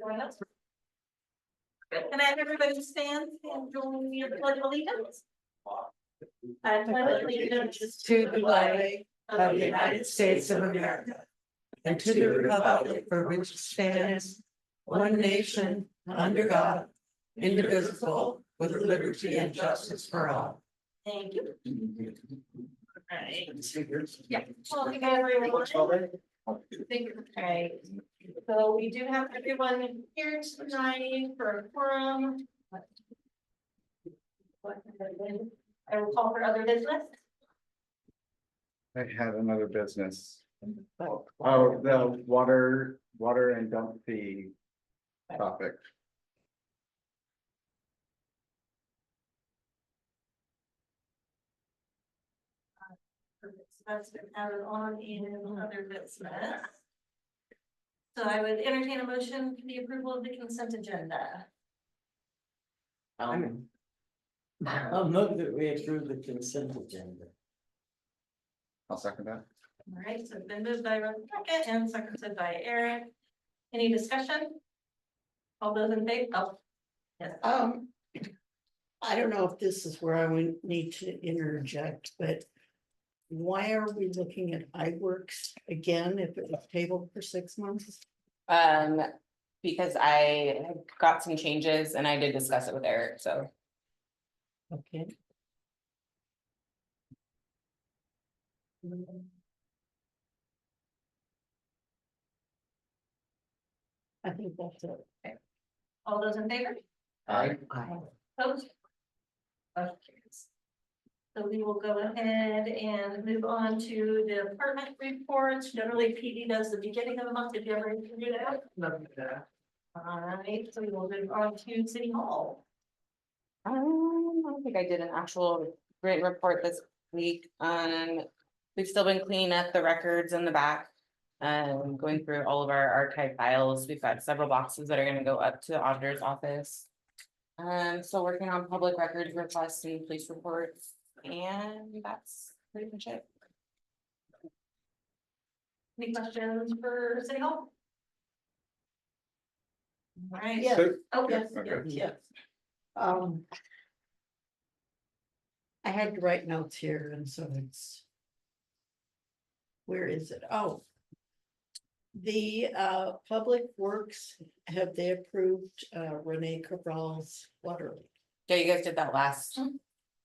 everyone else? Good. Can I have everybody stand and join me in the pledge of allegiance? I pledge allegiance To the flag of the United States of America and to the republic for which it stands, one nation, under God, indivisible, with liberty and justice for all. Thank you. Alright. Yeah. Well, thank you, everyone. Thank you. Okay. So we do have everyone here tonight for a forum. I will call for other business. I had another business. Oh, the water and dump fee topic. That's been added on in other business. So I would entertain a motion for the approval of the consent agenda. I'll move that we approve the consent agenda. I'll second that. All right, so it's been moved by Rebecca and seconded by Eric. Any discussion? All those in favor? Oh, yes. I don't know if this is where I would need to interject, but why are we looking at iWorks again if it was tabled for 6 months? Because I had got some changes and I did discuss it with Eric, so. Okay. I think that's it. All those in favor? Aye. Opposed? Motion carries. So we will go ahead and move on to the department reports. Generally, PD does the beginning of the month. Did you ever do that? All right, so we will move on to City Hall. I don't think I did an actual written report this week. We've still been cleaning up the records in the back. Going through all of our archive files. We've got several boxes that are gonna go up to the auditor's office. So working on public records requests and police reports, and that's pretty much it. Any questions for City Hall? All right. Yes. So- Oh, yes, Okay. yes. Yes. I had to write notes here and so it's. Where is it? Oh. The Public Works, have they approved Renee Cabral's water leak? Yeah, you guys did that last.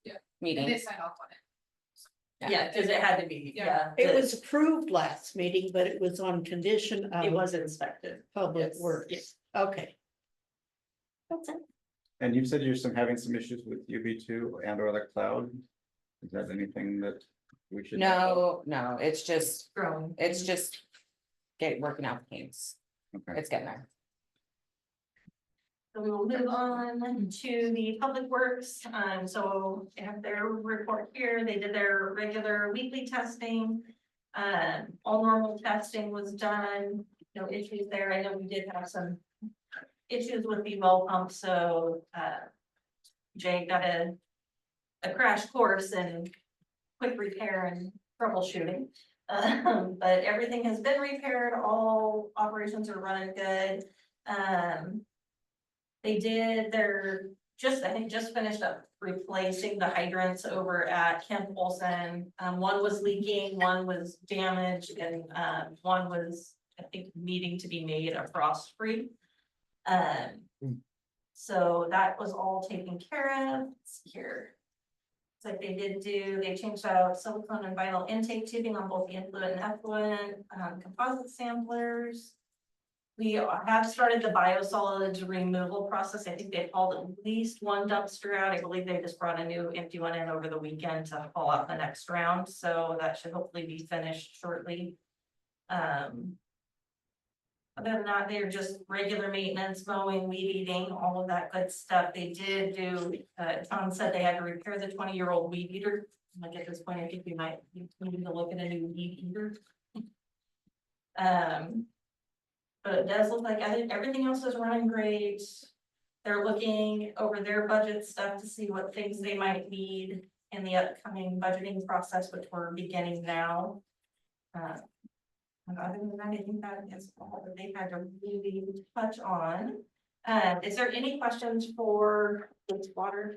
Yeah. Meeting. They sign off on it. Yeah, because it had to be, yeah. It was approved last meeting, but it was on condition of. It was inspected. Public Yes, Works. yes. Okay. That's it. And you said you're having some issues with UV2 and or the cloud. Is that anything that we should? No, it's just Growing. working out the kinks. Okay. It's getting there. So we will move on to the Public Works. So they have their report here. They did their regular weekly testing. All normal testing was done. No issues there. I know we did have some issues with the well pump, so Jay got a crash course in quick repair and troubleshooting. But everything has been repaired. All operations are running good. They did I think just finished up replacing the hydrants over at Kemp Olson. One was leaking, one was damaged, and one was, I think, needing to be made a frost free. So that was all taken care of. Let's see here. It's like they changed out silicone and vinyl intake tubing on both the influent and effluent composite samplers. We have started the biosolids removal process. I think they hauled at least one dumpster out. I believe they just brought a new empty one in over the weekend to haul out the next round. So that should hopefully be finished shortly. Other than that, they're just regular maintenance, mowing, weed eating, all of that good stuff. They did do, Tom said they had to repair the 20-year-old weed eater. Like at this point, I think we might need to look at a new weed eater. But it does look like I think everything else is running great. They're looking over their budget stuff to see what things they might need in the upcoming budgeting process, which we're beginning now. And other than that, I think that is all that they had to really touch on. Is there any questions for wastewater?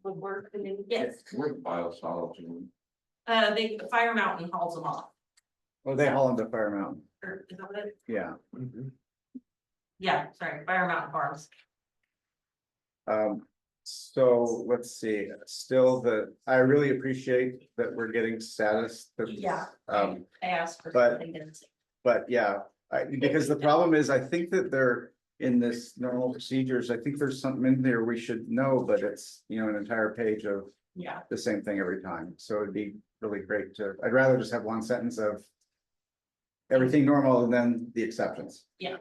Would work, yes, With biosolids. the Fire Mountain hauls them off, Well, they haul into Fire Mountain, or is that what it? yeah. Yeah, sorry, Fire Mountain Farms. So let's see, still I really appreciate that we're getting status. Yeah. I asked for but- something. didn't say. But yeah, because the problem is, I think that they're in this normal procedures, I think there's something in there we should know, but it's, an entire page of Yeah, the same thing every time. So it'd be really great I'd rather just have one sentence of everything normal and then the exceptions. Yeah.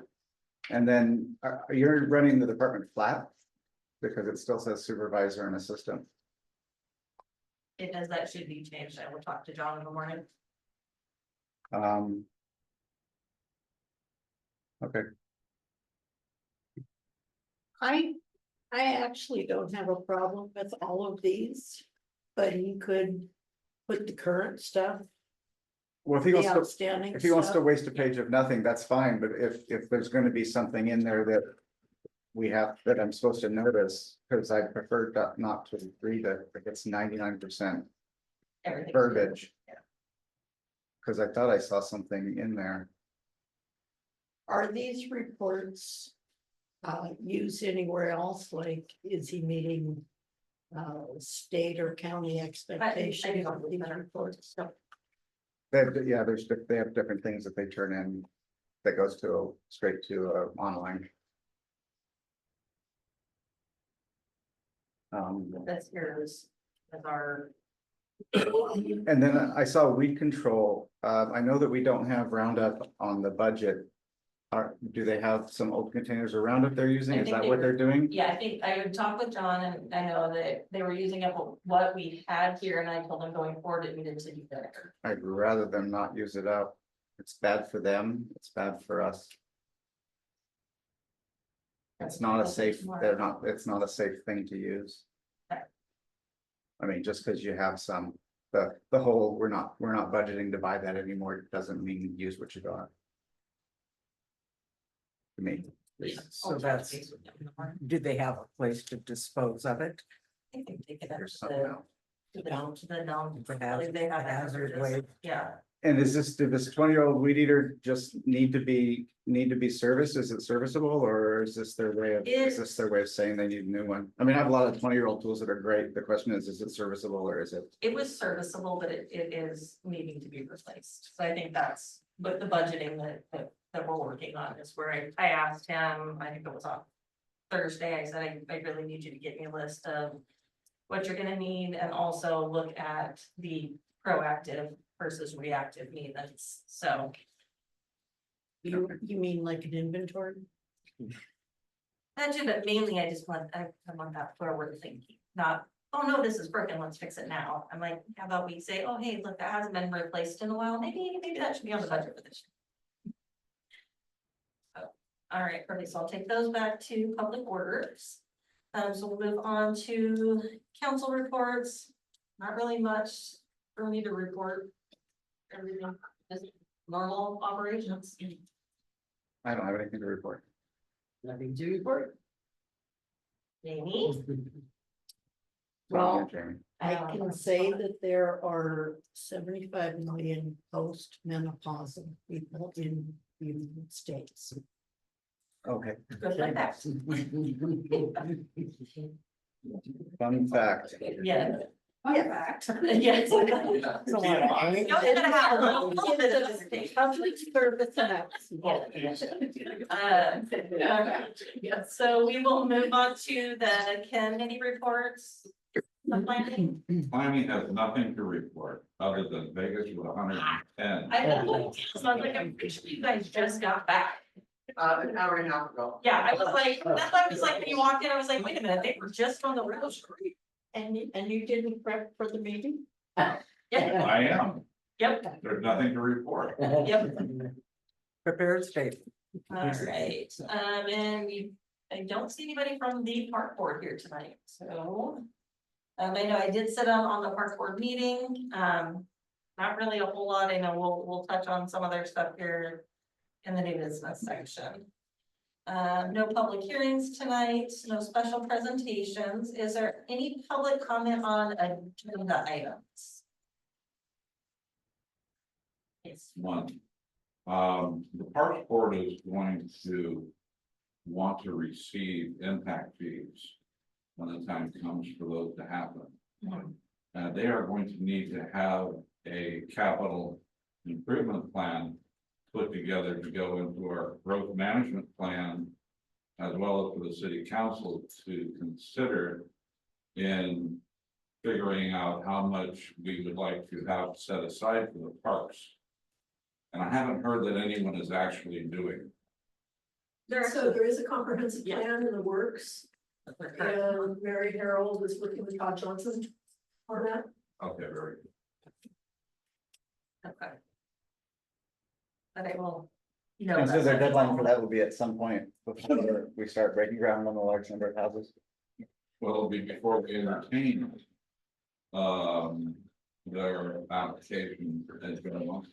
And then you're running the department flat because it still says supervisor and assistant. it does, that should be changed. I will talk to John in the morning. Okay, I actually don't have a problem with all of these, but you could put the current stuff, well, if he the wants to, outstanding if he wants to stuff. waste a page of nothing, that's fine, but if there's gonna be something in there that that I'm supposed to notice, because I prefer not to read it, if it's 99% Everything. verbiage. Yeah. Cause I thought I saw something in there. Are these reports used anywhere else? Like, is he meeting state or county expectations of these reports? They have different things that they turn in that goes straight to online. That's yours, that's our, And then I saw weed control. I know that we don't have Roundup on the budget. Do they have some old containers of Roundup they're using? I Is think that they what were- they're doing? yeah, I think I would talk with John, and I know that they were using up what we had here, and I told them going forward, it needed to be better. I'd rather them not use it up. It's bad for them. It's bad for us. It's not a safe, it's not a safe thing to use. Okay. I mean, just because you have some, the whole, we're not budgeting to buy that anymore, doesn't mean use what you got. To me, So that's, do they have a place to dispose of it? I think they take it up there's to something the, else. to the dump, to the dump. For I believe they have hazard that. waste. Yeah, And did this 20-year-old weed eater just need to be serviced? Is it serviceable, or is this their way of saying they need a new one? I mean, I have a lot of 20-year-old tools that are great. The question is it serviceable or is it? it was serviceable, but it is needing to be replaced, so I think that's, but the budgeting that we're working on is where I asked him, I think it was on Thursday, I said, I really need you to get me a list of what you're gonna need, and also look at the proactive versus reactive maintenance, so. You mean like an inventory? Mentioned, but mainly I just want, I want that forward thinking, not, oh no, this is broken, let's fix it now. I'm like, how about we say, oh, hey, look, that hasn't been replaced in a while, maybe that should be on the budget for this year. All right, perfect, so I'll take those back to Public Works. So we'll move on to council reports, not really much for me to report. Everything, just normal operations. I don't have anything to report. Nothing to report. Jamie? Well, Jamie. I can say that there are 75 million post-menopausal people in the United States. Okay, Good like that. fun fact. Yeah. Yeah. Fact. Yes. You're gonna have a little bit of a- Public service Yeah, so we will move on to the committee reports. The planning. Planning has nothing to report, other than Vegas with 110. I know, so I'm like, I'm pretty sure you guys just got back. An hour and a half ago. Yeah, I was like, that's why I was like, when you walked in, I was like, wait a minute, they were just on the road. And you didn't prep for the meeting? Yeah, I am, yep, there's nothing to report. yep. Prepared statement. All right, and I don't see anybody from the park board here tonight, so. I know I did sit on the park board meeting, not really a whole lot. I know we'll touch on some other stuff here in the new business section. No public hearings tonight, no special presentations. Is there any public comment on agenda items? Yes. One. The Parks Board is going to want to receive impact fees when the time comes for those to happen. Mhm. They are going to need to have a capital improvement plan put together to go into our growth management plan, as well as for the city council to consider in figuring out how much we would like to have set aside for the parks. And I haven't heard that anyone is actually doing. So there is a comprehensive plan in the works, and Mary Harold is working with Todd Johnson on that. Okay, very good. Okay. But I will. You know. And so that's their what- deadline for that will be at some point before we start breaking ground on a large number of houses. Well, it'll be before we entertain. Their application has been a month.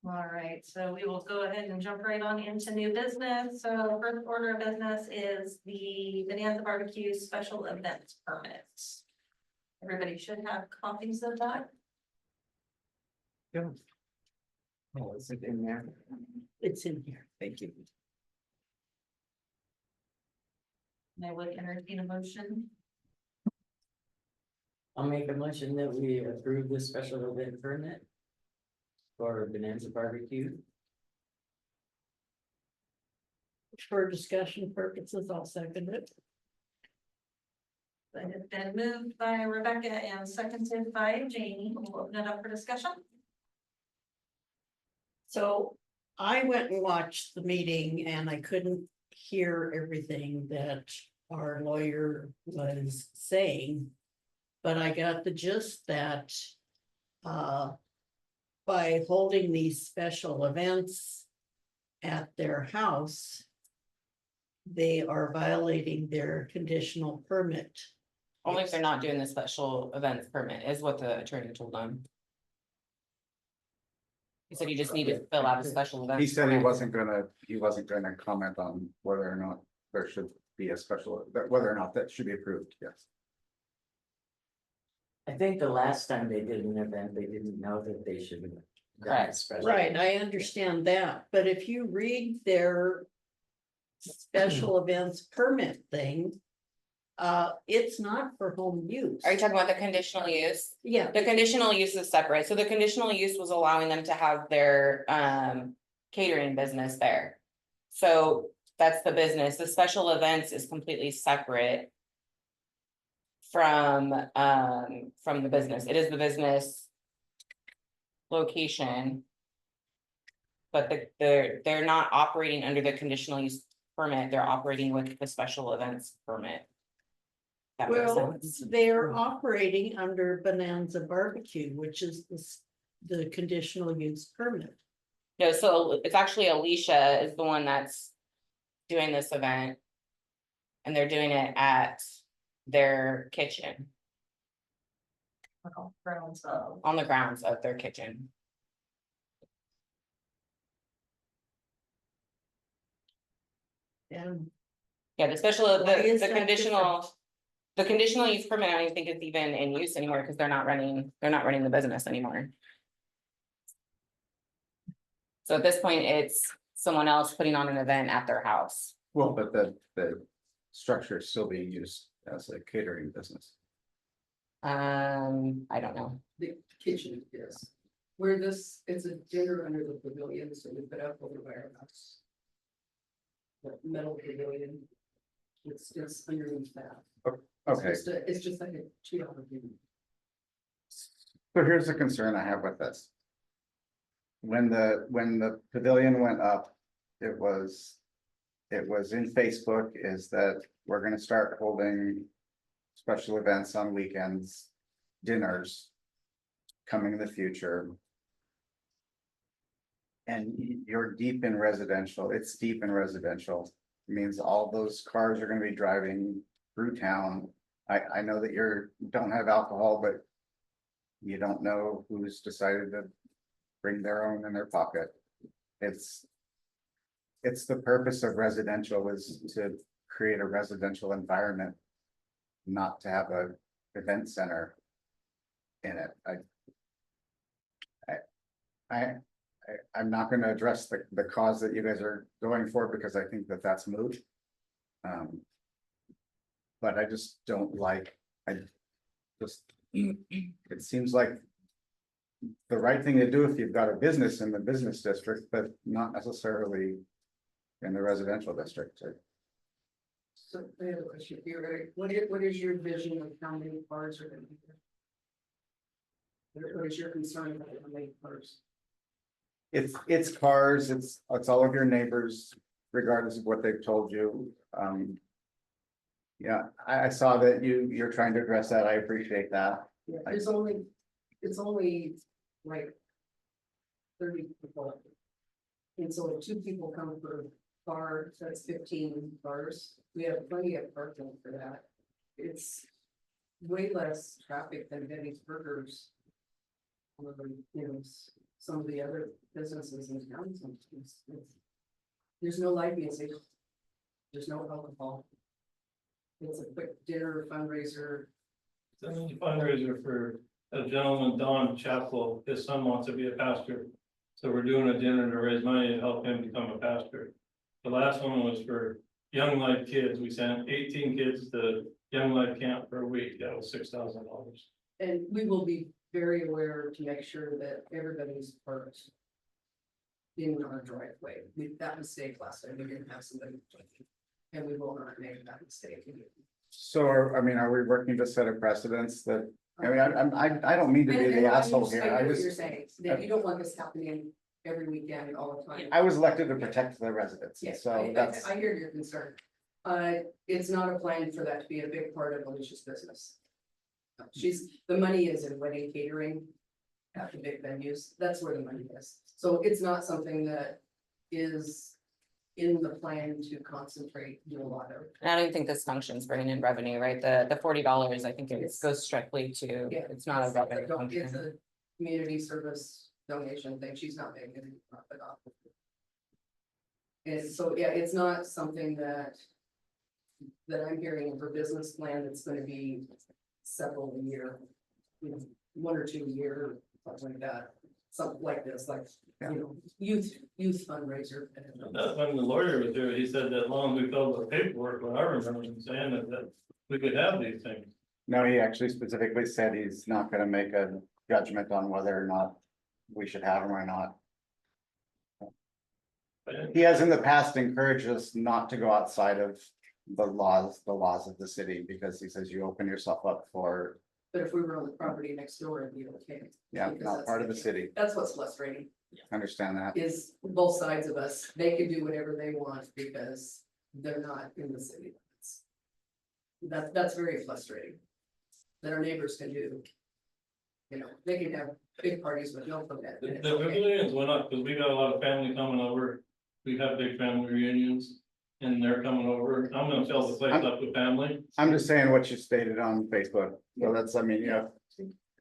All right, so we will go ahead and jump right on into new business. So first order of business is the Bonanza Barbecue Special Events Permit. Everybody should have copies of that. Oh, is it in there? It's in here, thank you. And I would entertain a motion. I'll make a motion that we approve this special event permit for Bonanza Barbecue. For discussion purposes, I'll second it. That has been moved by Rebecca and seconded by Jamie. We'll open it up for discussion. So I went and watched the meeting and I couldn't hear everything that our lawyer was saying. But I got the gist that by holding these special events at their house, they are violating their conditional permit. Only if they're not doing the special events permit is what the attorney told them. He said you just need to fill out a special event. He said he wasn't gonna comment on whether or not there should be a special, whether or not that should be approved, yes. I think the last time they did an event, they didn't know that they should. have done a Correct. special Right, event. I understand that, but if you read their special events permit thing, it's not for home use. Are you talking about the conditional use? Yeah, The conditional use is separate, so the conditional use was allowing them to have their catering business there. So that's the business, the special events is completely separate. From the business, it is the business. Location. But they're not operating under the conditional use permit, they're operating with the special events permit. That makes well, sense. they're operating under Bonanza Barbecue, which is the conditional use permit. No, so it's actually Alicia is the one that's doing this event. And they're doing it at their kitchen, Grounds of. on the grounds of their kitchen. And Yeah, the special, Why is the that conditional. The conditional use permit, I don't even think it's even in use anymore, because they're not running the business anymore. So at this point, it's someone else putting on an event at their house. Well, but the structure is still being used as a catering business. I don't know. The kitchen is, where this, it's a dinner under the pavilion, so we put up over by our house. The metal pavilion. It's just underneath that. Okay, It's just like a $2 dinner. so here's the concern I have with this. When the pavilion went up, it was in Facebook is that we're gonna start holding special events on weekends, dinners coming in the future. And you're deep in residential, it's deep in residential, means all those cars are gonna be driving through town I know that don't have alcohol, but you don't know who's decided to bring their own in their pocket. It's the purpose of residential is to create a residential environment, not to have a event center in it. I'm not gonna address the cause that you guys are going for because I think that that's moot. But I just don't like, it seems like the right thing to do if you've got a business in the business district, but not necessarily in the residential district. So I have a question for you, Eric. What is your vision of how many cars are gonna be there? What is your concern about how many cars? It's cars, it's all of your neighbors, regardless of what they've told you. Yeah, I saw that you're trying to address that. I appreciate that. Yeah, it's only like 30 people. And so if 2 people come per car, that's 15 cars. We have plenty of parking for that. It's way less traffic than Betty's Burgers. You know, some of the other businesses in town. There's no live music. There's no alcohol. It's a quick dinner fundraiser. It's a fundraiser for a gentleman, Don Chapel. His son wants to be a pastor. So we're doing a dinner to raise money to help him become a pastor. The last one was for Young Life kids. We sent 18 kids to Young Life camp for a week. That was $6,000. And we will be very aware to make sure that everybody's parked in our driveway. That mistake last time, we didn't have somebody. And we will not make that mistake again. So, are we working to set a precedence that, I don't mean to be the asshole here. I what you're saying, that you don't want this happening every weekend all the time. I was elected to protect the residents, Yes, so that's, I hear your concern. It's not a plan for that to be a big part of Alicia's business. The money is in wedding catering at the big venues. That's where the money is. So it's not something that is in the plan to concentrate, do a lot of. And I don't think this functions bringing in revenue, right? The $40, I think it Yes. goes strictly to, Yeah. it's not a revenue It's function. a community service donation thing. She's not making any profit off of it. And so, yeah, it's not something that I'm hearing of her business plan that's gonna be several a year, 1 or 2 a year, something like that. Something like this, like, youth fundraiser. That's when the lawyer was there, he said that long as we filled the paperwork, when I remember him saying that we could have these things. no, he actually specifically said he's not gonna make a judgment on whether or not we should have them or not. He has in the past encouraged us not to go outside of the laws of the city, because he says you open yourself up for, But if we were on the property next door, it'd be okay. yeah, Because not that's part of the city. That's what's frustrating, Understand that. is both sides of us, they can do whatever they want because they're not in the city limits. That's very frustrating. That our neighbors can do. They can have big parties with no permit. The and it's okay. pavilions went up, because we got a lot of family coming over, we have big family reunions. And they're coming over, I'm gonna fill the place up with family, I'm just saying what you stated on Facebook, so that's, yeah,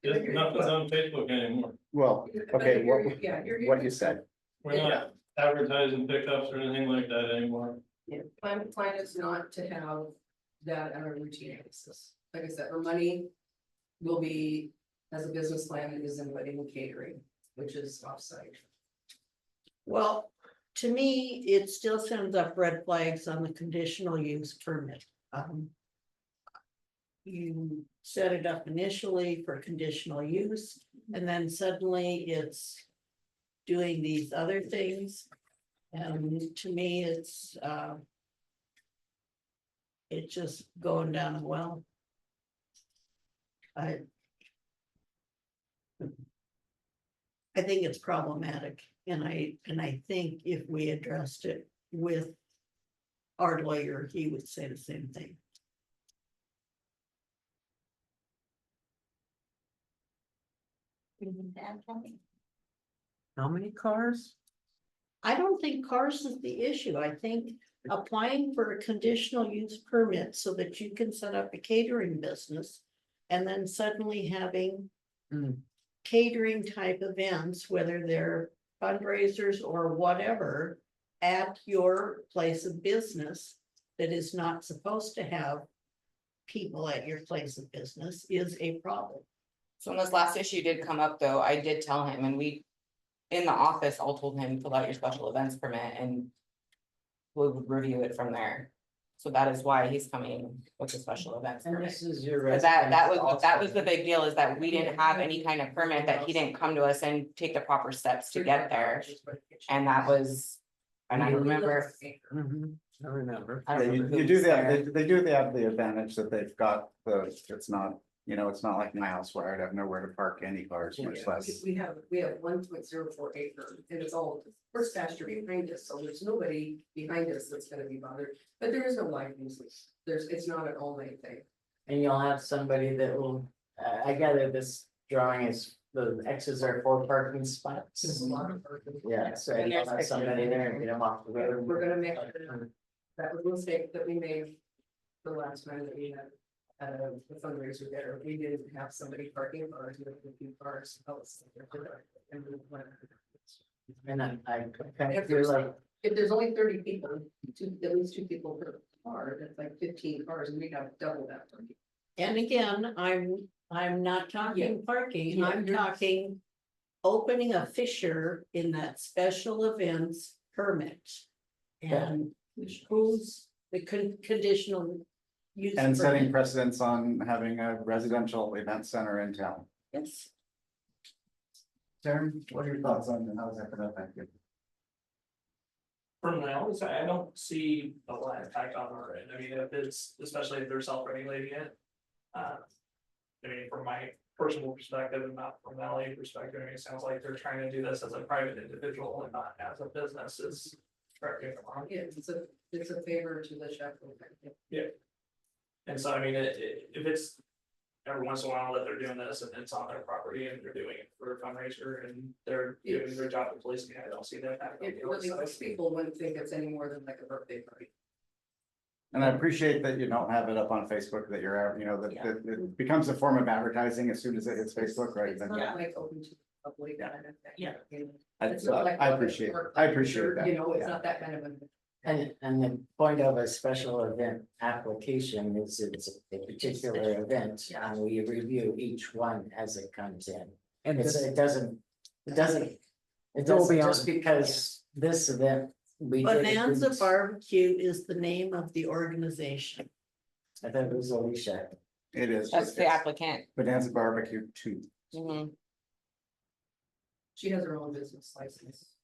nothing's on Facebook anymore. well, But okay, you're- what you said. We're not advertising pickups or anything like that anymore. Yeah, plan is not to have that on a routine basis. Like I said, her money will be, as a business plan, is in wedding and catering, which is offsite. Well, to me, it still sends up red flags on the conditional use permit. You set it up initially for conditional use, and then suddenly it's doing these other things. And to me, it's just going down a well. I think it's problematic, and I think if we addressed it with our lawyer, he would say the same thing. How many cars? I don't think cars is the issue. I think applying for a conditional use permit so that you can set up a catering business. And then suddenly having catering type events, whether they're fundraisers or whatever. At your place of business that is not supposed to have people at your place of business is a problem. So when this last issue did come up, though, I did tell him, and we, in the office, all told him, fill out your special events permit and we'll review it from there. So that is why he's coming with a special events And permit. this is your. But that was, residence that was also. the big deal, is that we didn't have any kind of permit, that he didn't come to us and take the proper steps to get there. And that was, and I remember, Mhm, I remember. I Yeah, don't remember you who do was that, there. they do have the advantage that they've got it's not, it's not like my house where I'd have nowhere to park any cars, much less. We have 1.04 acre and it's all first pasture behind us, so there's nobody behind us that's gonna be bothered. But there is no live music. It's not an all night thing. And you'll have somebody that will, I gather this drawing is, the X's are 4 parking spots. There's a lot of parking. Yeah, so And you'll there's have somebody there and get them off the road. We're gonna make sure that was a mistake that we made the last time that we had the fundraiser there. We didn't have somebody parking cars, we had a few cars. And I kind of feel like, If there's only 30 people, at least 2 people per car, that's like 15 cars, and we have double that. And again, I'm not talking parking, Yeah, I'm you're- talking. Opening a fissure in that special events permit. And who's the conditional use. And setting permit? precedents on having a residential event center in town. Yes, Darren, what are your thoughts on how is that gonna affect you? From my own side, I don't see a lot of impact on our end. I mean, if it's, especially if they're self-regulating it. I mean, from my personal perspective and not from an LA perspective, I mean, it sounds like they're trying to do this as a private individual and not as a business is. Correct me if I'm wrong. Yeah, it's a favor to the chef. And so, I mean, if it's every once in a while that they're doing this and it's on their property and they're doing it for a fundraiser and they're doing their job of policing, I don't see that. It really, most people wouldn't think it's any more than like a birthday party. And I appreciate that you don't have it up on Facebook, that you're out, that it becomes a form of advertising as soon as it hits Facebook, right? It's Then, not like open to the public. Yeah. It's not like I appreciate that. You know, it's Yeah. not that kind of a. and the point of a special event application is it's a particular event. And we review each one as it comes in. And it doesn't just because this event. we did it, Bonanza it's- Barbecue is the name of the organization. I thought it was Alicia. It is. That's the applicant. Bonanza Barbecue 2. Mhm. She has her own business license.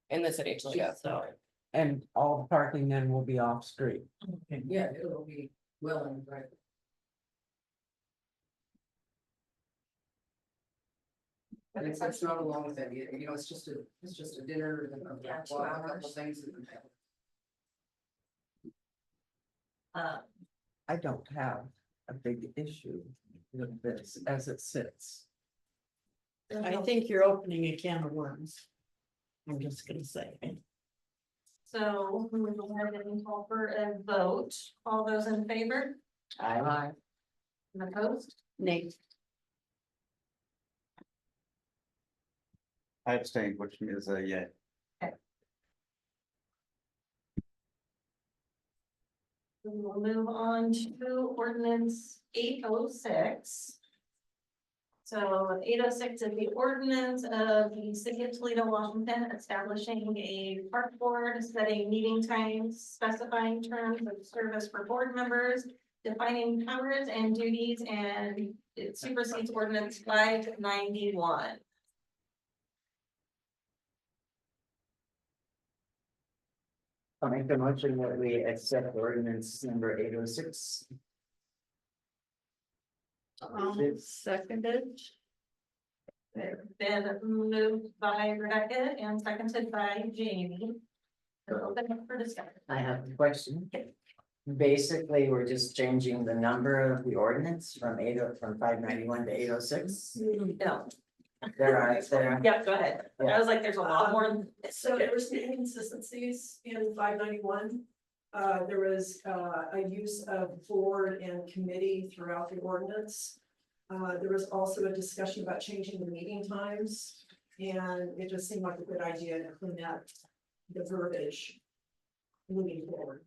In the city of Toledo. So, And all parking then will be off street. Yeah, it'll be well and right. But it's not a long thing, you know, it's just a dinner and a couple things. I don't have a big issue with this as it sits. I think you're opening a can of worms. I'm just gonna say. So we will go ahead and call for a vote. All those in favor I, and opposed? Nate, I abstained, which is a yay. We will move on to ordinance 806. So 806 is the ordinance of the city of Toledo, Washington, establishing a park board, setting meeting times, specifying terms of service for board members, defining powers and duties, and it supersedes ordinance 591. I'll make the motion that we accept ordinance number 806. seconded. Been moved by Rebecca and seconded by Jamie. So open up for discussion. I have a question. Basically, we're just changing the number of the ordinance from 591 to 806. No, there. Yep, go ahead. I was like, there's a lot more. So there were some inconsistencies in 591. There was a use of board and committee throughout the ordinance. There was also a discussion about changing the meeting times, and it just seemed like a good idea to clean up the verbiage moving forward.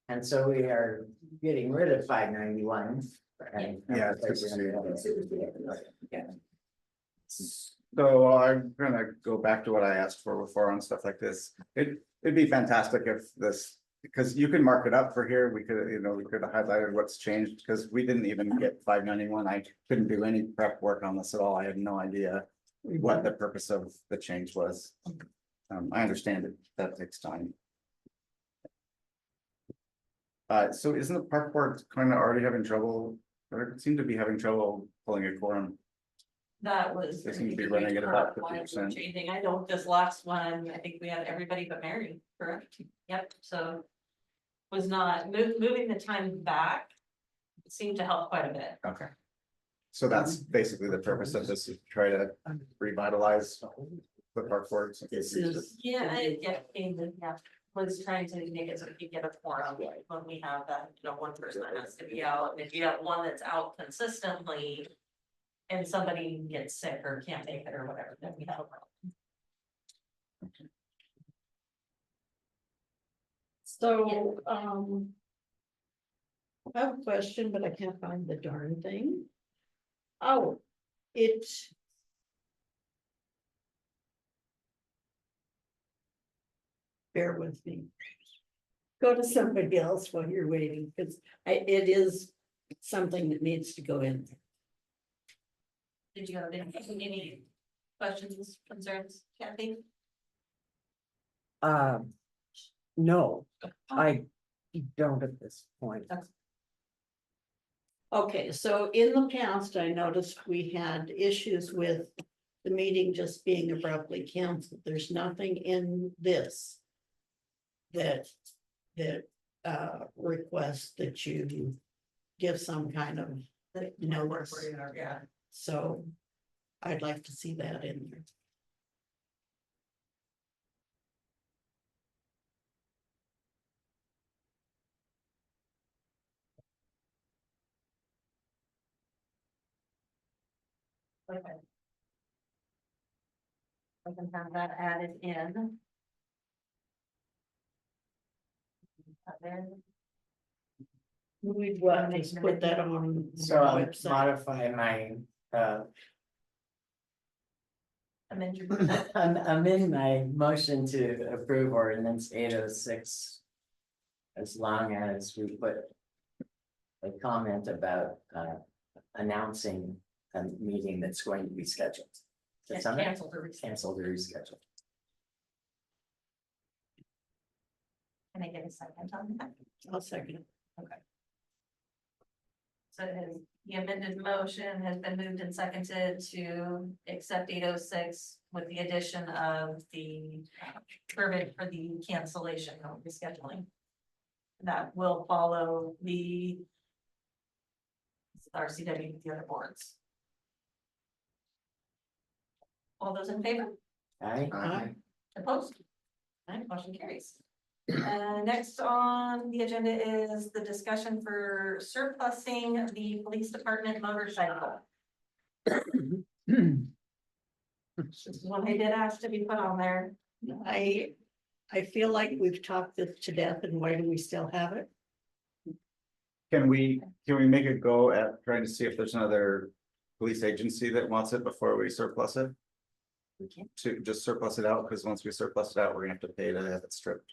And so we are getting rid of 591. Yeah. Yeah. So I'm gonna go back to what I asked for before on stuff like this. It'd be fantastic if this, because you can mark it up for here. We could, we could have highlighted what's changed, because we didn't even get 591. I couldn't do any prep work on this at all. I had no idea what the purpose of the change was. I understand it, that takes time. So isn't the park board kind of already having trouble, or it seemed to be having trouble pulling a quorum? That was. They seem to be running at about Why it's 50%. Changing, I know this last one, I think we had everybody but Mary, correct? Yep, so. Was not, moving the time back seemed to help quite a bit. Okay. So that's basically the purpose of this, is to try to revitalize the park board. This is. Was trying to make it so we could get a quorum when we have that, one person that has to be out, and if you have one that's out consistently. And somebody gets sick or can't make it or whatever, then we have a problem. So, I have a question, but I can't find the darn thing. Oh, it. Bear with me. Go to somebody else while you're waiting, because it is something that needs to go in. Did you have any questions, concerns, Kathy? No, I don't at this point. Okay, so in the past, I noticed we had issues with the meeting just being abruptly canceled. There's nothing in this that requests that you give some kind of notice. Yeah. So I'd like to see that in there. Okay. I can have that added in. We'd just put that on the So I'll website. modify my, Amend your. amend my motion to approve ordinance 806. As long as we put a comment about, announcing a meeting that's going to be scheduled. That's on it? Cancel or reschedule. Canceled or rescheduled. Can I get a second on that? I'll second it. So the amended motion has been moved and seconded to accept 806 with the addition of the permit for the cancellation or rescheduling. That will follow the RCW, the other boards. All those in favor? Aye. Opposed? None, motion carries. Next on the agenda is the discussion for surplusing the police department motorcycle. This is one I did ask to be put on there. I feel like we've talked this to death, and why do we still have it? Can we make a go at trying to see if there's another police agency that wants it before we surplus it? We can. To just surplus it out, because once we surplus it out, we're gonna have to pay to have it stripped.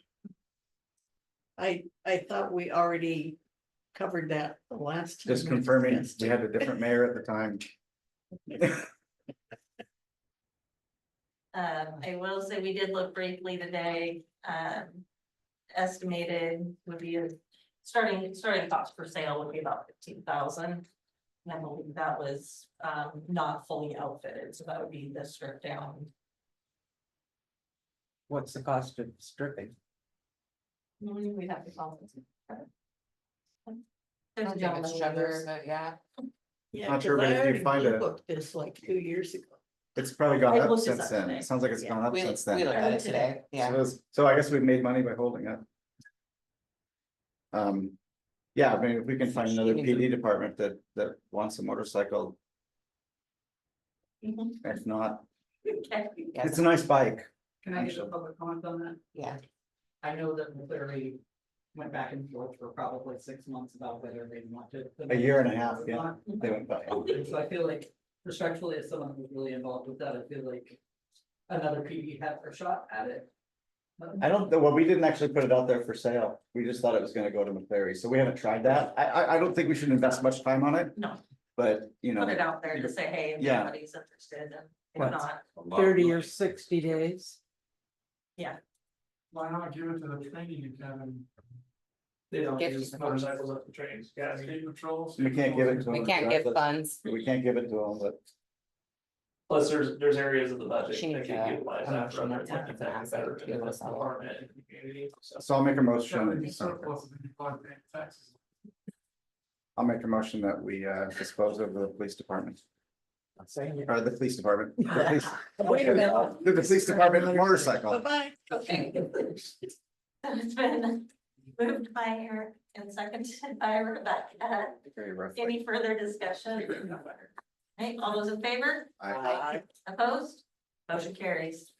I thought we already covered that the last time. Just confirming, we had a different mayor at the time. I will say we did look briefly today, estimated would be a starting cost for sale would be about 15,000. And I believe that was, not fully outfitted, so that would be the stripped down. What's the cost of stripping? We'd have to call it. I There's a don't think gentleman it's who Trevor, lives- but yeah. Yeah, Not sure, 'cause but I if you already find blue a- booked this like 2 years ago. It's probably gone I up looked this since up then. today. It sounds like it's Yeah. gone up We since we then. looked at it today, yeah. So I guess we've made money by holding it. Yeah, I mean, if we can find another PD department that wants a motorcycle, Mhm. if not, Okay. Yeah. it's a nice bike. Can I get a public comment on that? Yeah. I know that McCleary went back and forth for probably 6 months about whether they wanted. A year and a half, yeah. They went by. And so I feel like respectfully, as someone who's really involved with that, I feel like another PD had a shot at it. I don't, well, we didn't actually put it out there for sale. We just thought it was gonna go to McCleary, so we haven't tried that. I don't think we should invest much time on it, No, but you know. put it out there to say, hey, if Yeah. anybody's interested, and if What? not, A lot of 30 or money. 60 days. Why not give it to the training academy? They don't Gift use the motorcycles up the trains, yeah, state patrols. We can't give it to them. We can't give funds. We can't give it to them, but Plus, there's areas of the budget She that needs can to- utilize I'm that not for sure other that's things what that I'm are better asking. to the Give us all. department and the community. so I'll make a motion. Taxes. I'll make a motion that we dispose of the police department. Or the police department. The police- Wait a minute. The police department motorcycle. Bye-bye. okay. It's been moved by Eric and seconded by Rebecca. Very rough. Any further discussion? Hey, all those in favor? I- Opposed? Motion carries.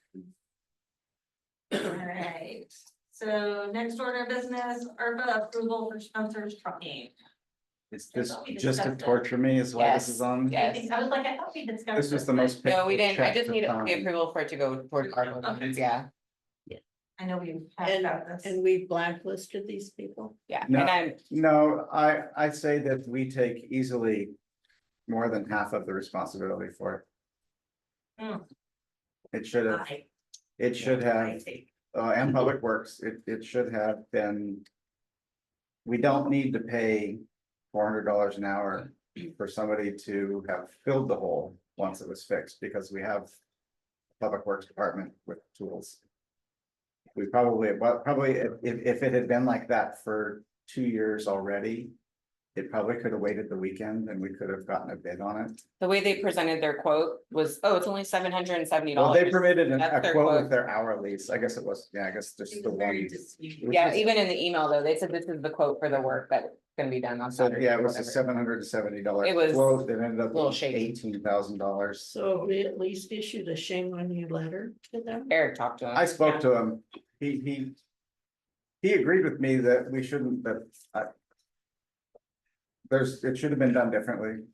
All right, so next order of business, ARPA approval for Spencer's trucking. Is this just to torture me is why this is on? Yes. I was like, I thought we discussed. This was the but most. No, we painful didn't, I check just to need the find. approval for it to go toward our, Okay. yeah, I know we've had And, about this. and we blacklisted these people. yeah, No. and I'm, No, I say that we take easily more than half of the responsibility for it. Hmm. It should have, it should have, and Public Works, it should have been. We don't need to pay $400 an hour for somebody to have filled the hole once it was fixed, because we have. Public Works Department with tools. We probably, well, probably if it had been like that for 2 years already. It probably could have waited the weekend and we could have gotten a bid on it. the way they presented their quote was, oh, it's only $770. Well, they permitted That's a their quote quote. with their hourlies. I guess it was, yeah, I guess just the one. Yeah, even in the email though, they said this is the quote for the work that's gonna be done on So, Saturday. yeah, it or was a whatever. $770 It was quote that ended up a little being shaky. $18,000. So we at least issued a shame on you letter to them. Eric talked to him. I spoke to him. He agreed with me that we shouldn't, that it should have been done differently.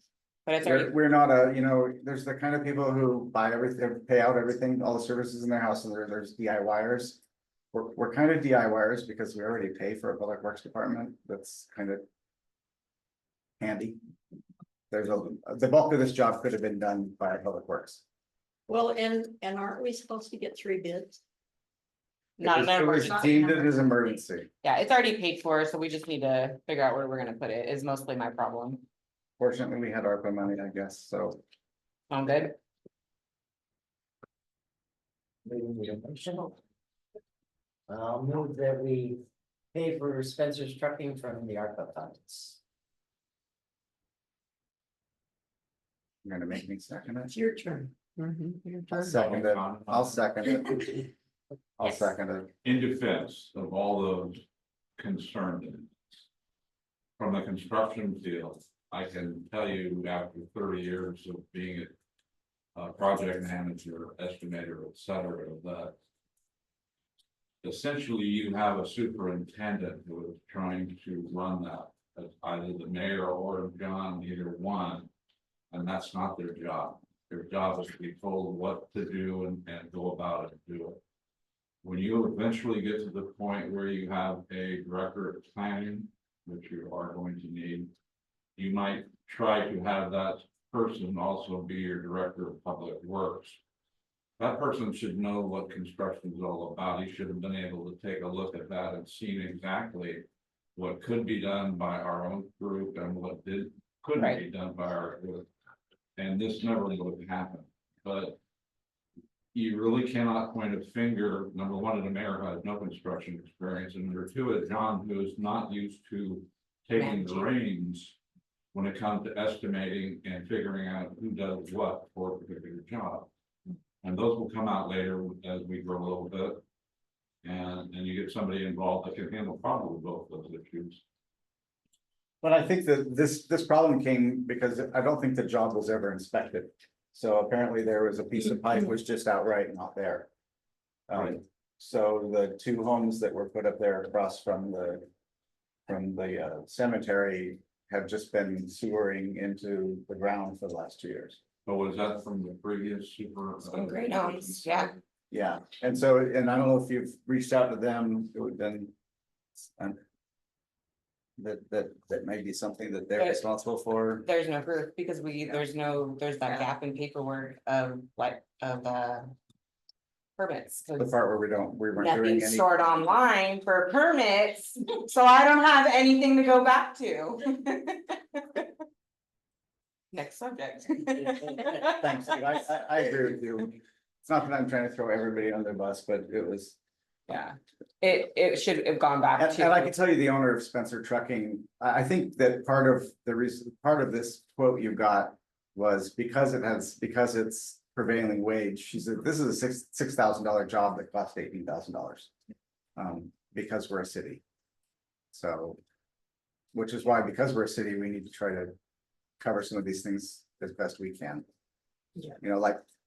But it's already, We're not a, you know, there's the kind of people who buy everything, pay out everything, all the services in their house, and there's DIYers. We're kind of DIYers because we already pay for a public works department, that's kind of. Handy. The bulk of this job could have been done by public works. Well, and aren't we supposed to get 3 bids? not an It was emergency. deemed it as emergency. Yeah, it's already paid for, so we just need to figure out where we're gonna put it is mostly my problem. Fortunately, we had ARPA money, I guess, so Sound good? I'll move that we pay for Spencer's trucking from the ARPA funds. you're gonna make me second it. It's your turn. Your I'll turn. second it. I'll second it. I'll Yes. second it. In defense of all those concerned. From the construction field, I can tell you after 30 years of being a project manager, estimator, et cetera, that. Essentially, you have a superintendent who is trying to run that, as either the mayor or John, either one. And that's not their job. Their job is to be told what to do and go about it and do it. When you eventually get to the point where you have a director of planning, which you are going to need. You might try to have that person also be your director of public works. That person should know what construction is all about. He should have been able to take a look at that and seen exactly what could be done by our own group and what couldn't be done by our group. And this never would happen, but you really cannot point a finger, number one, at a mayor who has no construction experience, and number two, at John, who is not used to taking the reins when it comes to estimating and figuring out who does what for a particular job. And those will come out later as we grow a little bit. And you get somebody involved that can handle probably both those issues. But I think that this problem came because I don't think the job was ever inspected. So apparently there was a piece of pipe was just outright not there. Right. So the two homes that were put up there across from the cemetery have just been sewering into the ground for the last 2 years. But was that from the previous super? Great homes, yeah. Yeah, and so, and I don't know if you've reached out to them, it would then. That may be something that they're But- responsible for. There's no proof because there's that gap in paperwork of permits. 'Cause The part where we weren't doing nothing's any. stored online for permits, so I don't have anything to go back to. Next subject. Thanks, Steve. I agree with you. It's not that I'm trying to throw everybody on the bus, but it was. Yeah, it should have gone back And I can to, tell you, the owner of Spencer Trucking, I think that part of the reason, part of this quote you got. Was because it's prevailing wage, she said, this is a $6,000 job that cost $18,000. Because we're a city. So. Which is why, because we're a city, we need to try to cover some of these things as best we can. Yeah. You know,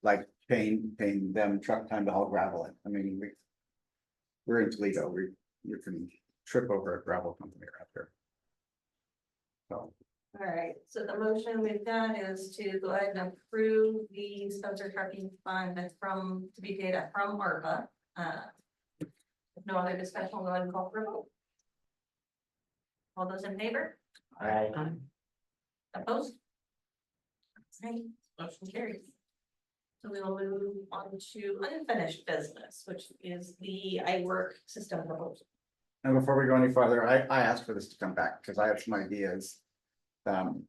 like paying them truck time to haul gravel in, I mean, we're in Toledo, you can trip over a gravel company right there. So, All right, so the motion we've done is to go ahead and approve the Spencer Trucking Fund to be paid from ARPA. If no other discussion, we'll go ahead and call for a vote. All those in favor? Alright, Opposed? Okay, motion carries. So we will move on to unfinished business, which is the iWork system proposal. and before we go any farther, I asked for this to come back, because I have some ideas.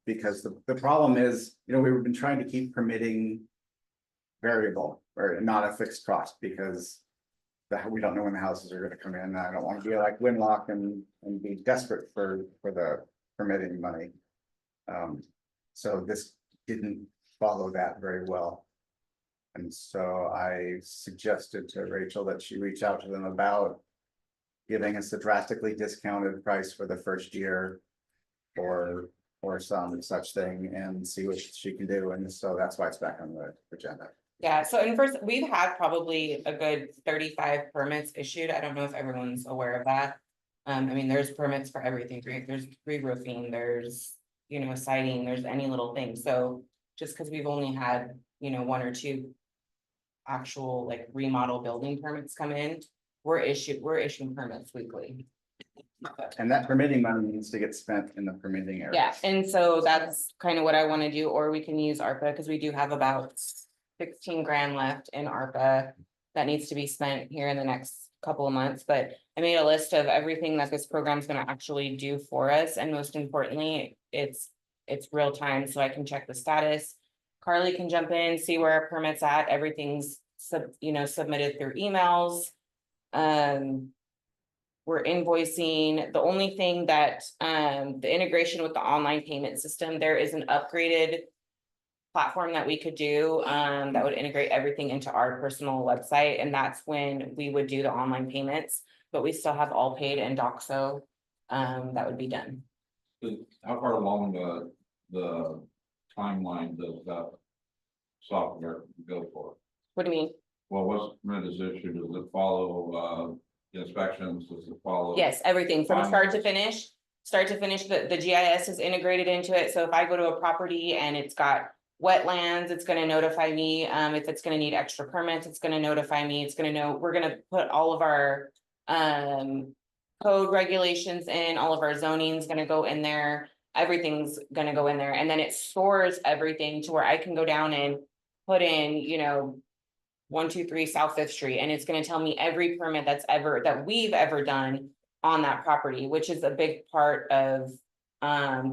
Because the problem is, you know, we've been trying to keep permitting. Variable or not a fixed cost, because. We don't know when the houses are gonna come in, I don't wanna be like Winlock and be desperate for the permitting money. So this didn't follow that very well. And so I suggested to Rachel that she reach out to them about. Giving us a drastically discounted price for the first year. Or some such thing, and see what she can do, and so that's why it's back on the agenda. yeah, so in first, we've had probably a good 35 permits issued. I don't know if everyone's aware of that. I mean, there's permits for everything, right? There's re-roofing, there's, siding, there's any little thing, so. Just because we've only had, 1 or 2. Actual like remodel building permits come in, we're issuing permits weekly. And that permitting money needs to get spent in the permitting area. Yeah, and so that's kind of what I want to do, or we can use ARPA, because we do have about 16 grand left in ARPA. That needs to be spent here in the next couple of months, but I made a list of everything that this program is going to actually do for us, and most importantly, it's real time, so I can check the status. Carly can jump in, see where our permit's at, everything's submitted through emails. We're invoicing, the only thing that, the integration with the online payment system, there is an upgraded. Platform that we could do, that would integrate everything into our personal website, and that's when we would do the online payments. But we still have All Paid and Doxo, that would be done. How far along the timeline does that software go for? What do you mean? Well, what's permit is issued, does it follow inspections, does it follow? Yes, everything from start to finish. The GIS is integrated into it, so if I go to a property and it's got wetlands, it's gonna notify me, if it's gonna need extra permits, it's gonna notify me, it's gonna know, we're gonna put all of our. Code regulations in, all of our zoning's gonna go in there, everything's gonna go in there, and then it stores everything to where I can go down and put in, 123 South Fifth Street, and it's gonna tell me every permit that we've ever done on that property, which is a big part of.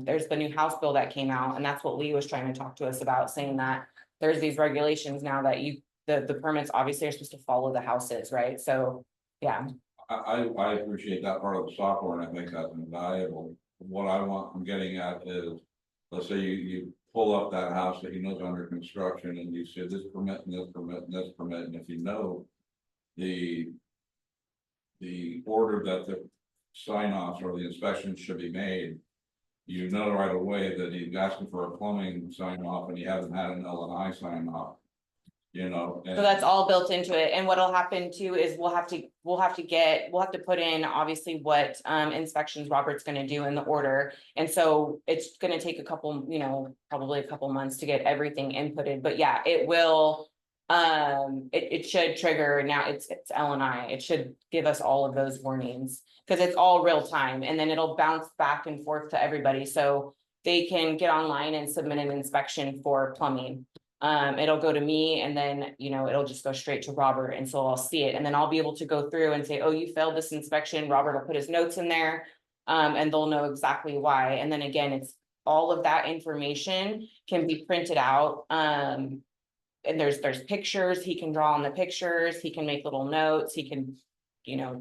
There's the new house bill that came out, and that's what Lee was trying to talk to us about, saying that there's these regulations now that the permits obviously are supposed to follow the houses, right? So, yeah. I appreciate that part of the software, and I think that's invaluable. What I'm getting at is, let's say you pull up that house that he knows under construction and you said this permit and this permit and this permit, and if you know the order that the sign offs or the inspections should be made, you know right away that he's asking for a plumbing sign off and he hasn't had an L&I sign off. You know, So that's all built into it, and what'll happen too is we'll have to put in obviously what inspections Robert's gonna do in the order. And so it's gonna take a couple, probably a couple months to get everything inputted, but yeah, it will. It should trigger, now it's L&I, it should give us all of those warnings. Cause it's all real time, and then it'll bounce back and forth to everybody, so they can get online and submit an inspection for plumbing. It'll go to me, and then, it'll just go straight to Robert, and so I'll see it, and then I'll be able to go through and say, oh, you failed this inspection. Robert will put his notes in there. And they'll know exactly why, and then again, it's all of that information can be printed out. And there's pictures, he can draw on the pictures, he can make little notes, he can,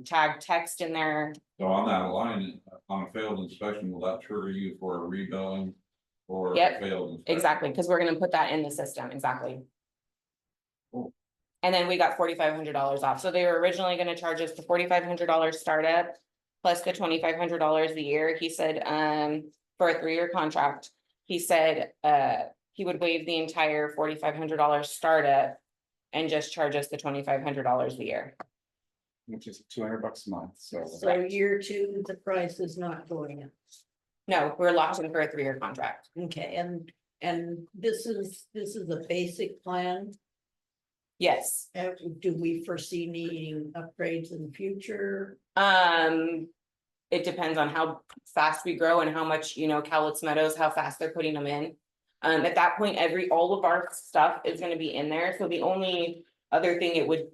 tag text in there. so on that line, on a failed inspection, will that trigger you for a rebilling? Or Yep, failed inspection? Exactly, because we're gonna put that in the system, exactly. Cool. And then we got $4,500 off, so they were originally gonna charge us the $4,500 startup. Plus the $2,500 a year, he said, for a 3-year contract, he said, he would waive the entire $4,500 startup. And just charge us the $2,500 a year. Which is $200 a month, so. So year 2, the price is not going up. No, we're locked in for a 3-year contract. Okay, and this is a basic plan. Yes, Do we foresee needing upgrades in the future? it depends on how fast we grow and how much, Cowlitz Meadows, how fast they're putting them in. At that point, all of our stuff is gonna be in there, so the only other thing it would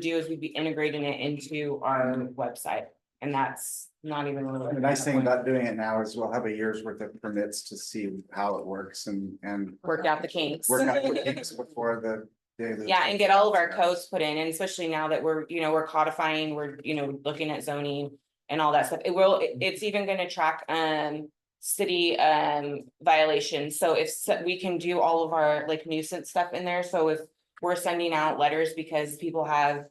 do is we'd be integrating it into our website, and that's not even really. The nice thing about doing it now is we'll have a year's worth of permits to see how it works and. Work out the kinks. Work out the kinks before the. daily- Yeah, and get all of our codes put in, and especially now that we're codifying, we're, looking at zoning and all that stuff. It's even gonna track, city, violations. So we can do all of our like nuisance stuff in there. So if we're sending out letters because people have,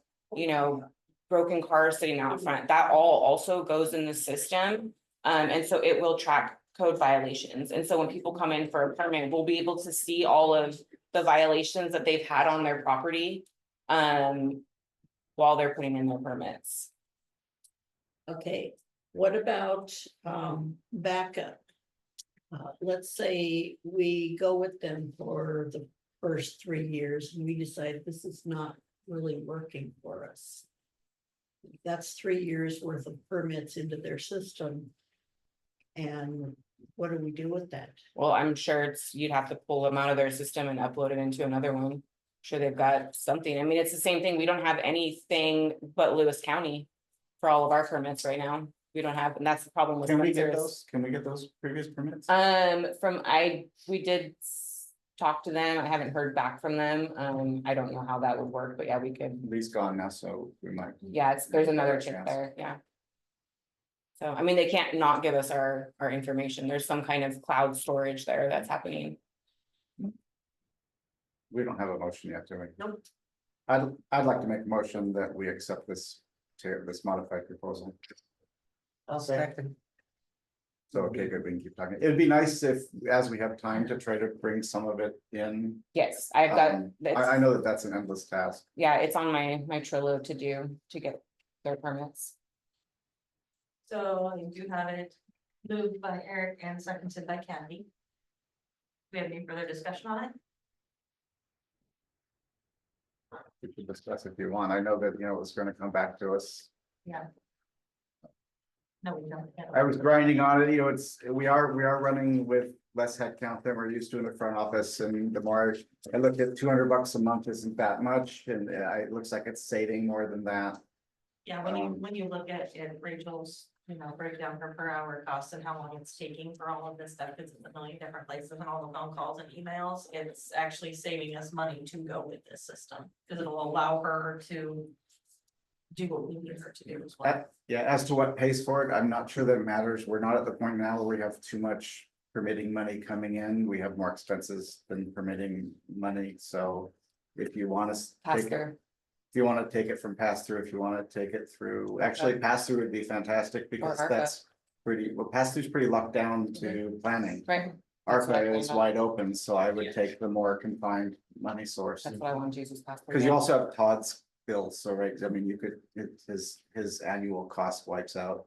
broken cars sitting out front, that all also goes in the system. And so it will track code violations. And so when people come in for a permit, we'll be able to see all of the violations that they've had on their property, while they're putting in their permits. Okay, what about backup? Let's say we go with them for the first 3 years and we decide this is not really working for us. That's 3 years worth of permits into their system. And what do we do with that? Well, I'm sure you'd have to pull them out of their system and upload it into another one. Sure, they've got something. I mean, it's the same thing. We don't have anything but Lewis County for all of our permits right now. We don't have, and that's the problem with. Can we get Spencer's. those? Can we get those previous permits? We did talk to them. I haven't heard back from them. I don't know how that would work, but yeah, we could. Lee's gone now, so we might. Yeah, there's another chick Chance. there, yeah. So, I mean, they can't not give us our information. There's some kind of cloud storage there that's happening. We don't have a motion yet, do we? Nope. I'd like to make a motion that we accept this modified proposal. I'll second. So, okay, good, we can keep talking. It'd be nice if, as we have time, to try to bring some of it in. Yes, I've got, I know that that's an endless task. yeah, it's on my Trello to do, to get their permits. So I do have it moved by Eric and seconded by Candy. Do we have any further discussion on it? We should discuss if you want. I know that, it's gonna come back to us. Yeah. No, we don't. I was grinding on it, we are running with less headcount than we're used to in the front office, and the more I looked at $200 a month isn't that much, and it looks like it's saving more than that. Yeah, when you look at Rachel's, breakdown for per hour costs and how long it's taking for all of this stuff, because it's a million different places and all the phone calls and emails, it's actually saving us money to go with this system, because it'll allow her to do what we need her to do as well. Yeah, as to what pays for it, I'm not sure that it matters. We're not at the point now where we have too much permitting money coming in, we have more expenses than permitting money, so. If you want to Pass take it, through. if you want to take it from pass through, if you want to take it through, actually pass through would be fantastic because ARPA. that's. Pretty, well, pass through's pretty locked down to planning. Right, That's what I ARPA found is out. wide open, so I Yeah. would take the more confined money source. that's what I want to use as passport. Cause you also have Todd's bills, so right, I mean, you could, his annual cost wipes out.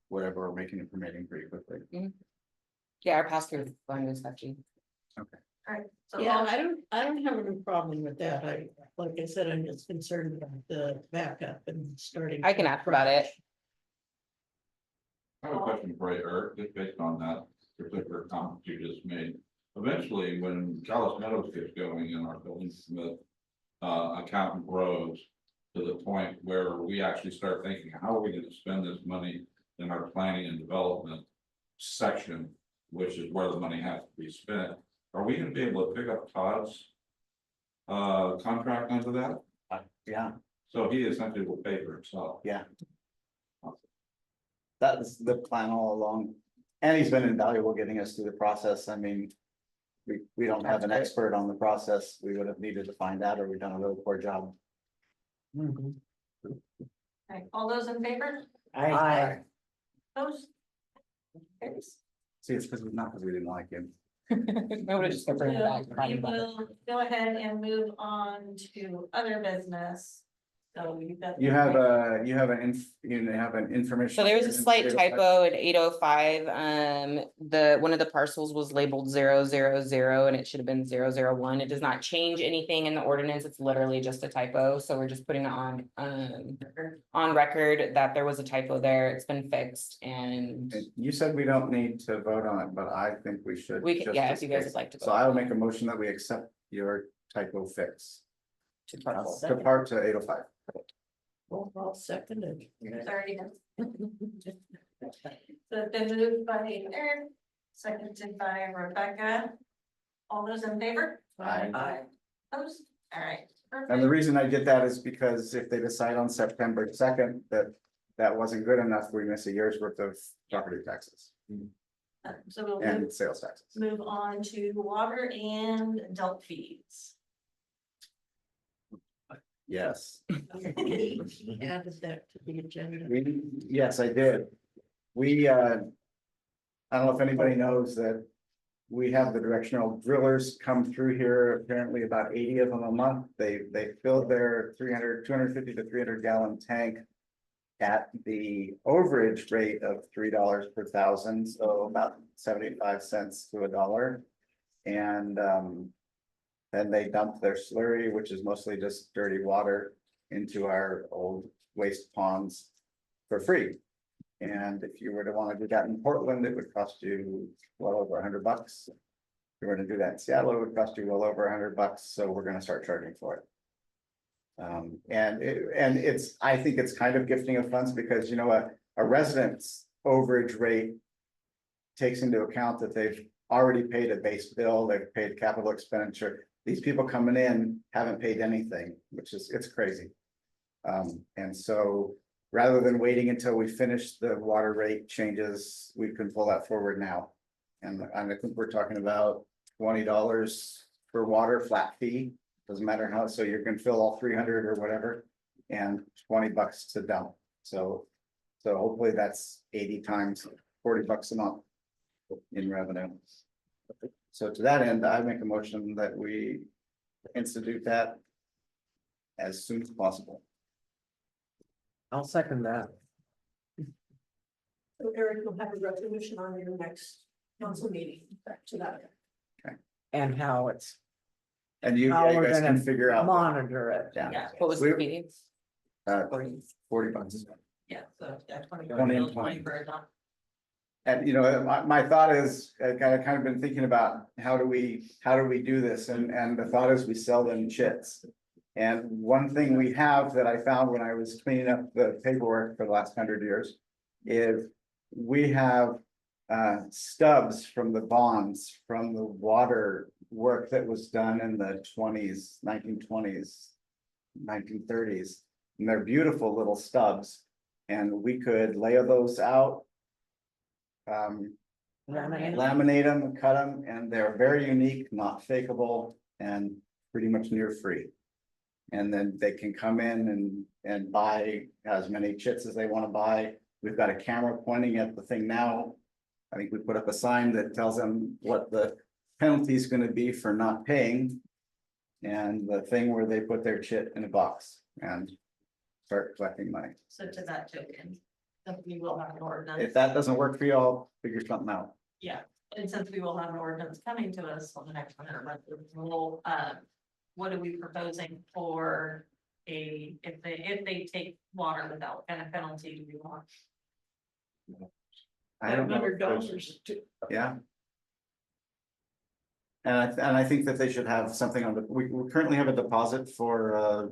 Whatever we're making and permitting pretty quickly. Yeah, our pass through fund is actually. Alright, so Yeah, all- I don't have any problem with that. Like I said, I'm just concerned about the backup and starting. I can ask about it. I have a question for you, Eric, just based on that particular comment you just made. Eventually, when Charles Meadows gets going and our building Smith account grows to the point where we actually start thinking, how are we gonna spend this money in our planning and development section, which is where the money has to be spent, are we gonna be able to pick up Todd's contract under that? Yeah, So he essentially will pay for himself. yeah. That was the plan all along, and he's been invaluable getting us through the process, I mean. We don't have an expert on the process, we would have needed to find out, or we've done a really poor job. alright, all those in favor? I, Opposed? Carries. See, it's because, not because we didn't like him. I would have just bring it back. We will go ahead and move on to other business. So you've got. You have an information. So there was a slight typo at 8:05. One of the parcels was labeled 000 and it should have been 001. It does not change anything in the ordinance. It's literally just a typo. So we're just putting it on record that there was a typo there. It's been fixed and You said we don't need to vote on it, but I think we should. we can, just yeah, in if you guys case. would like to. So I will make a motion that we accept your typo fix. to parcel. Depart to 8:05. I'll second it. It's already done. So it's been moved by Eric, seconded by Rebecca. All those in favor? Aye. Opposed? Alright. And the reason I did that is because if they decide on September 2nd that that wasn't good enough, we miss a year's worth of property taxes So we'll and sales taxes. move on to water and adult fees. Yes. Added that to the agenda. Yes, I did. I don't know if anybody knows that we have the directional drillers come through here, apparently about 80 of them a month. They filled their 250 to 300 gallon tank at the overage rate of $3 per thousand, so about 75 cents to $1. And then they dump their slurry, which is mostly just dirty water, into our old waste ponds for free. And if you were to want to do that in Portland, it would cost you well over $100. If you were to do that in Seattle, it would cost you well over $100, so we're gonna start charging for it. I think it's kind of gifting of funds because, you know, a resident's overage rate takes into account that they've already paid a base bill, they've paid capital expenditure. These people coming in haven't paid anything, it's crazy. And so rather than waiting until we finish the water rate changes, we can pull that forward now. And I think we're talking about $20 for water flat fee, doesn't matter how, so you can fill all 300 or whatever, and $20 to dump. So hopefully that's 80 times $40 a month in revenue. So to that end, I make a motion that we institute that as soon as possible. I'll second that. So Eric will have a resolution on your next council meeting, back to that. And how it's, And you how we're guys can gonna figure out. monitor it. Yeah, What was the meeting? $40. Yeah, so yeah, 20. 20 and 20. for a dump. And you know, my thought is, I kind of been thinking about how do we do this, and the thought is we sell them chits. And one thing we have that I found when I was cleaning up the paperwork for the last 100 years is we have stubs from the bonds from the water work that was done in the 1920s, 1930s. And they're beautiful little stubs, and we could lay those out. laminate them, cut them, and they're very unique, not fakeable, and pretty much near free. And then they can come in and buy as many chits as they want to buy. We've got a camera pointing at the thing now. I think we put up a sign that tells them what the penalty is gonna be for not paying. And the thing where they put their chit in a box and start collecting money. So to that token, that we will have an ordinance. If that doesn't work for you, I'll figure something out. Yeah, and since we will have an ordinance coming to us on the next one, we'll, what are we proposing for if they take water without, kind of penalty do we want? I don't know. $500 to, Yeah. And I think that they should have something on we currently have a deposit for,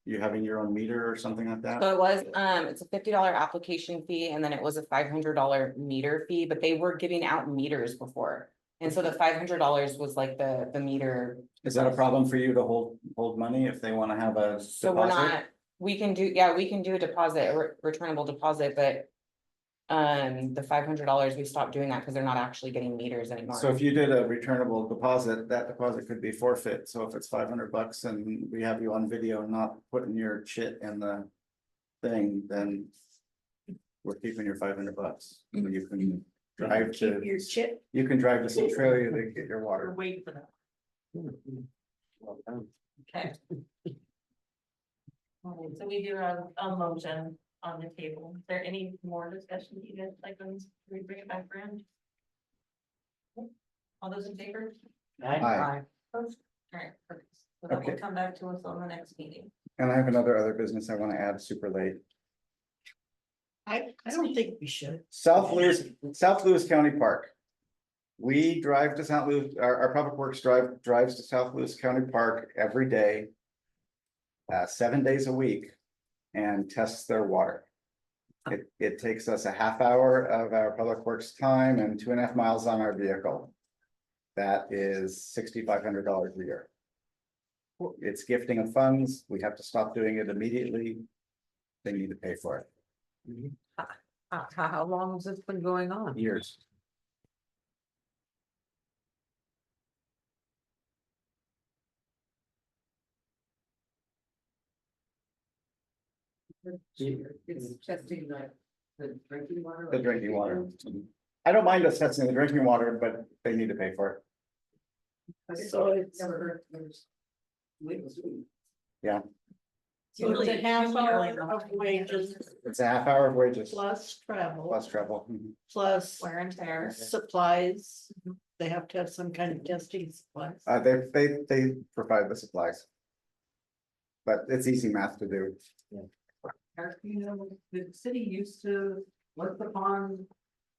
you having your own meter or something like that. So it was, it's a $50 application fee and then it was a $500 meter fee, but they were giving out meters before. And so the $500 was like the meter. Is that a problem for you to hold money if they want to have a So we're deposit? not, we can do, yeah, we can do a deposit, a returnable deposit, but. The $500, we stopped doing that because they're not actually getting meters anymore. So if you did a returnable deposit, that deposit could be forfeit. So if it's $500 and we have you on video not putting your shit in the thing, then we're keeping your $500. And you can drive keep your to, chip. you can drive to Centralia to get your Or water. wait for that, okay? All right, so we do have a motion on the table. Is there any more discussion you guys like on this? Can we bring it back around? All those in favor? Aye. Opposed? All right, perfect. So that will Okay. come back to us on the next meeting. And I have other business I want to add super late. I don't think we should. South Lewis County Park. We drive to St. Louis, our public works drives to South Lewis County Park every day. 7 days a week and tests their water. It takes us a half hour of our public works time and 2.5 miles on our vehicle. That is $6,500 a year. It's gifting of funds. We have to stop doing it immediately. They need to pay for it. How long has this been going on? Years. It's testing the drinking water. The drinking water. I don't mind us testing the drinking water, but they need to pay for it. So it's, Never heard there's. legal sweet. so it's a half hour of wages It's a half hour of wages plus travel, plus travel. Mhm. plus Wear and tear. supplies. They have to have some kind of testing supplies. They provide the supplies. But it's easy math to do. Eric, you know, the city used to look upon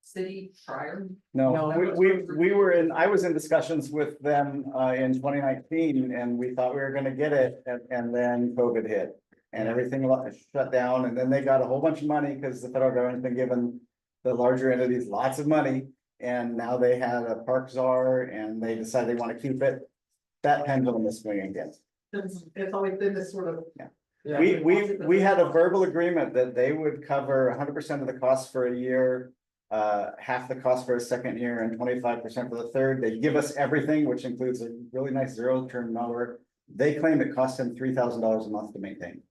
city prior. No, No. we were I was in discussions with them in 2019 and we thought we were gonna get it and then COVID hit. And everything shut down and then they got a whole bunch of money because the federal government's been giving the larger entities lots of money. And now they had a park czar and they decided they want to keep it. That pendulum is swinging again. It's always been this sort of. Yeah. Yeah. We had a verbal agreement that they would cover 100% of the costs for a year. Half the cost for a second year and 25% for the third. They give us everything, which includes a really nice zero-turn mower. They claim it costs them $3,000 a month to maintain.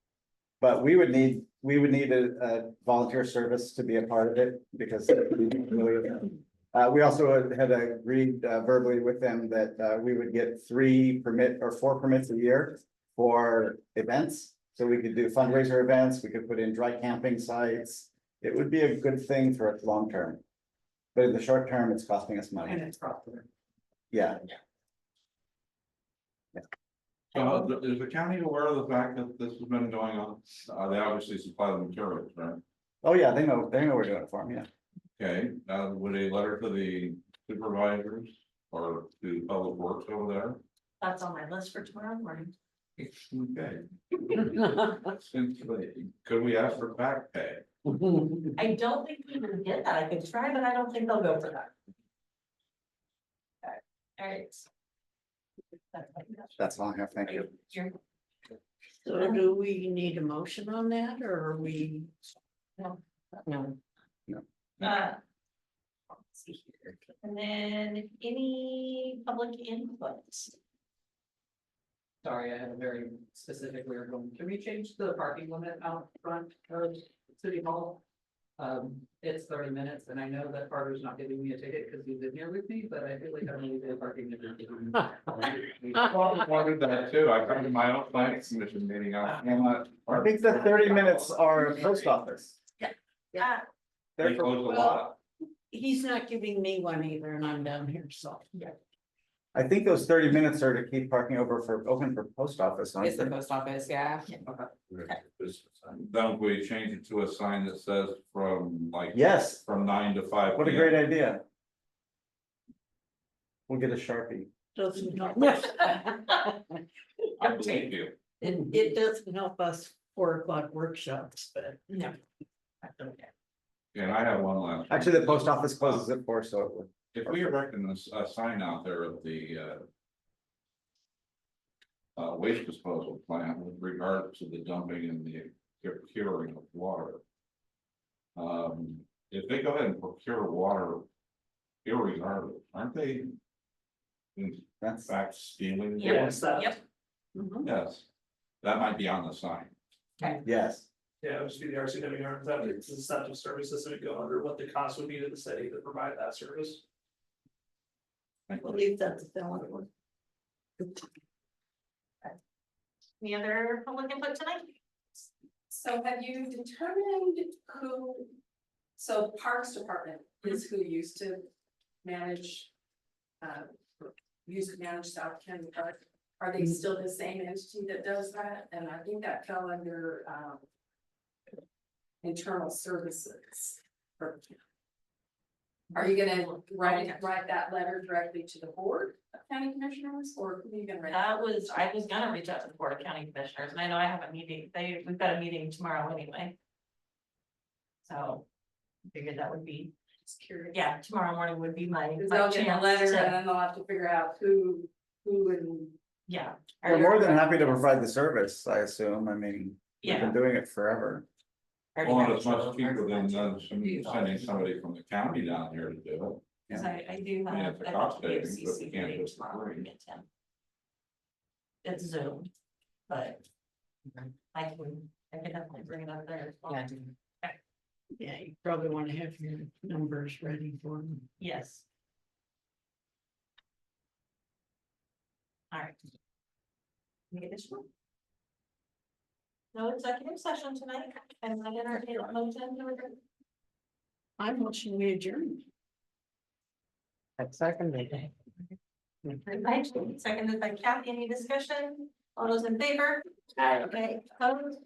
But we would need a volunteer service to be a part of it because we also had agreed verbally with them that we would get 4 permits a year for events. So we could do fundraiser events, we could put in dry camping sites. It would be a good thing for long term. But in the short term, it's costing us money. And it's profitable. Yeah, So is the county aware of the fact that this has been going on? They obviously supply the materials, right? oh yeah, they know we're doing it for them, yeah. Okay, would a letter to the supervisors or to public works over there? That's on my list for tomorrow morning. Okay. Could we ask for back pay? I don't think we would get that. I could try, but I don't think they'll go for that. All right. That's all I have, thank you. So do we need a motion on that or are we? No, Uh, See here. And then any public inputs? Sorry, I had a very specific, we were going, can we change the parking limit out front of City Hall? It's 30 minutes and I know that Carter's not giving me a ticket because he's in here with me, but I feel like I'm really good parking. I wanted that too. I come to my own planning commission meeting. I think the 30 minutes are post office. Yeah. They close a lot. He's not giving me one either, and I'm down here, so. I think those 30 minutes are to keep parking open for post office. aren't It's the they? post office, yeah. Don't we change it to a sign that says from like. Yes, From 9 to 5. what a great idea. We'll get a Sharpie. Doesn't help. I believe you. It doesn't help us 4 o'clock workshops, but. No. And I have one last. Actually, the post office closes at 4, so it would. If we erected a sign out there of the waste disposal plant with regard to the dumping and the procuring of water. If they go ahead and procure water irregardless, aren't they? In fact, stealing? Yeah. Yes, that, Yep. Yes, that might be on the sign. Yes. yeah, it would just be the RCW, that it's a set of services that would go under what the cost would be to the city to provide that service. I believe that's a felony one. Any other public input tonight? So have you determined who, so Parks Department is who used to manage, South County Park? Are they still the same entity that does that? And I think that fell under, internal services. Are you gonna write that letter directly to the board of county commissioners, or who are you gonna write? I was gonna reach out to the Board of County Commissioners, and I know I have a meeting, we've got a meeting tomorrow anyway. So, I figured that would be, Just curious. yeah, tomorrow morning would be my. Cause my they'll get a chance letter to- and then they'll have to figure out who and. Yeah. We're more than happy to provide the service, I assume. I mean, we've Yeah, been doing it forever. Well, and it's much cheaper than sending somebody from the county down here to do cause I do Yeah, have. it's a I cost have savings, but BOCC we can't meeting do it for tomorrow free. morning at 10. It's Zoom, but I can definitely bring it up there as well. Yeah. Yeah, you probably want to have your numbers ready for them. Yes. All right. Any additional? No executive session tonight, and I entertain a motion to adjourn. I'm watching we adjourn. That's seconded. Seconded by Kathy, any discussion? All those in favor? Okay, opposed?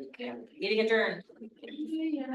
Meeting adjourned. Yeah.